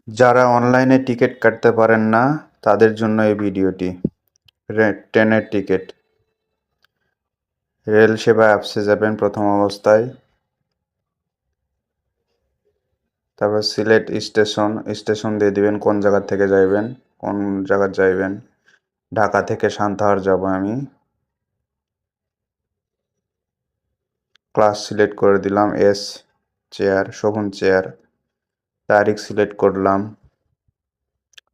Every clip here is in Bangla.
যারা অনলাইনে টিকিট কাটতে পারেন না তাদের জন্য এই ভিডিওটি। ট্রেনের টিকিট। রেল সেবা অ্যাপসে যাবেন প্রথম অবস্থায়। তারপর সিলেট স্টেশন দিয়ে দিবেন কোন জায়গা থেকে যাইবেন, কোন জায়গা যাইবেন। ঢাকা থেকে সান্তাহার যাব আমি। ক্লাস সিলেক্ট করে দিলাম এস চেয়ার, শোভন চেয়ার। তারিখ সিলেক্ট করলাম,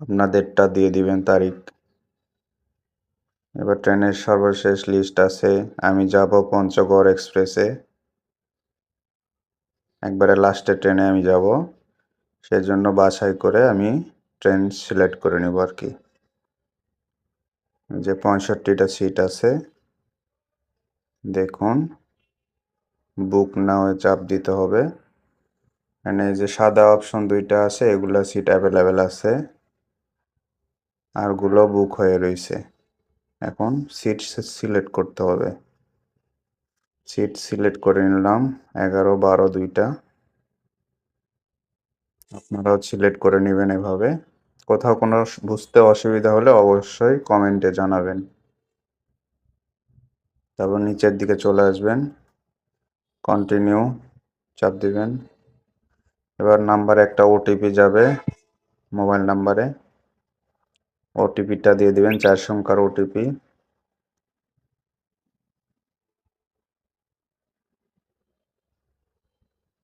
আপনাদেরটা দিয়ে দিবেন তারিখ। এবার ট্রেনের সর্বশেষ লিস্ট আছে, আমি যাব পঞ্চগড় এক্সপ্রেসে। একবারে লাস্টের ট্রেনে আমি যাব, সেজন্য বাছাই করে আমি ট্রেন সিলেক্ট করে নেব আর কি। যে 65টা সিট আছে, দেখুন বুক নাও চাপ দিতে হবে। এখানে যে সাদা অপশন দুইটা আছে, এগুলা সিট অ্যাভেলেবেল আছে, আরগুলো বুক হয়ে রয়েছে। এখন সিট সিলেক্ট করতে হবে। সিট সিলেক্ট করে নিলাম 11, 12 দুইটা। আপনারাও সিলেক্ট করে নেবেন এভাবে। কোথাও কোনো বুঝতে অসুবিধা হলে অবশ্যই কমেন্টে জানাবেন। তারপর নিচের দিকে চলে আসবেন, কন্টিনিউ চাপ দিবেন। এবার নাম্বারে একটা ওটিপি যাবে, মোবাইল নাম্বারে ওটিপিটা দিয়ে দিবেন, 4 সংখ্যার ওটিপি।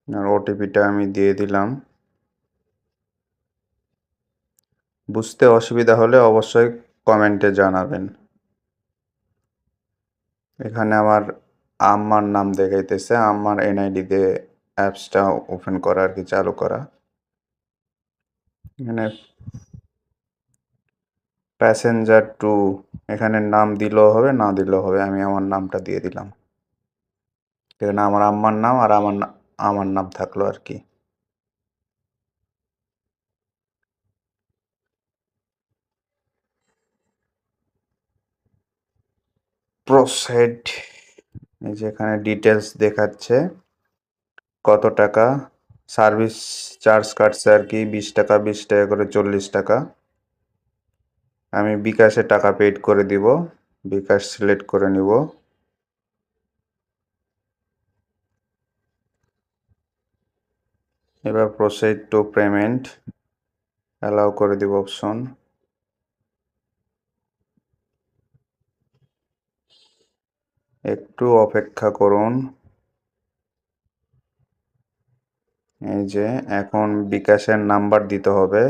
আর ওটিপিটা আমি দিয়ে দিলাম। বুঝতে অসুবিধা হলে অবশ্যই কমেন্টে জানাবেন। এখানে আমার আম্মার নাম দেখাইতেছে, আম্মার এনআইডি দিয়ে অ্যাপসটা ওপেন করা আর কি, চালু করা। এখানে প্যাসেঞ্জার টু, এখানে নাম দিলেও হবে না দিলেও হবে, আমি আমার নামটা দিয়ে দিলাম। এখানে আমার আম্মার নাম আর আমার নাম থাকলো আর কি। প্রসেড, এই যে এখানে ডিটেলস দেখাচ্ছে কত টাকা সার্ভিস চার্জ কাটছে আর কি, 20 টাকা, 20 টাকা করে 40 টাকা। আমি বিকাশে টাকা পেড করে দিব, বিকাশ সিলেক্ট করে নিব। এবার প্রসিড টু পেমেন্ট অ্যালাউ করে দিব অপশন। একটু অপেক্ষা করুন। এই যে এখন বিকাশের নাম্বার দিতে হবে,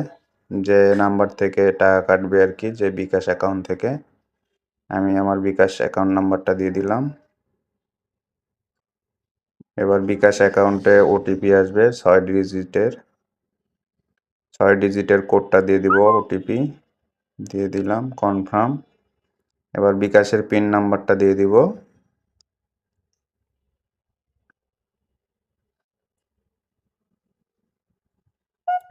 যে নাম্বার থেকে টাকা কাটবে আর কি, যে বিকাশ অ্যাকাউন্ট থেকে। আমি আমার বিকাশ অ্যাকাউন্ট নাম্বারটা দিয়ে দিলাম। এবার বিকাশ অ্যাকাউন্টে ওটিপি আসবে 6 ডিজিটের কোডটা দিয়ে দিব, ওটিপি দিয়ে দিলাম, কনফার্ম। এবার বিকাশের পিন নাম্বারটা দিয়ে দিব।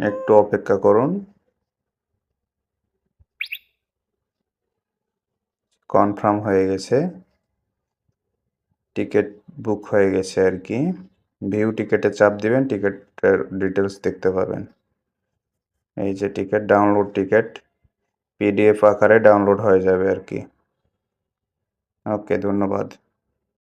একটু অপেক্ষা করুন। কনফার্ম হয়ে গেছে, টিকিট বুক হয়ে গেছে আর কি। ভিউ টিকিটে চাপ দিবেন, টিকিটের ডিটেলস দেখতে পাবেন। এই যে টিকিট, ডাউনলোড টিকিট, পিডিএফ আকারে ডাউনলোড হয়ে যাবে আর কি। ওকে, ধন্যবাদ।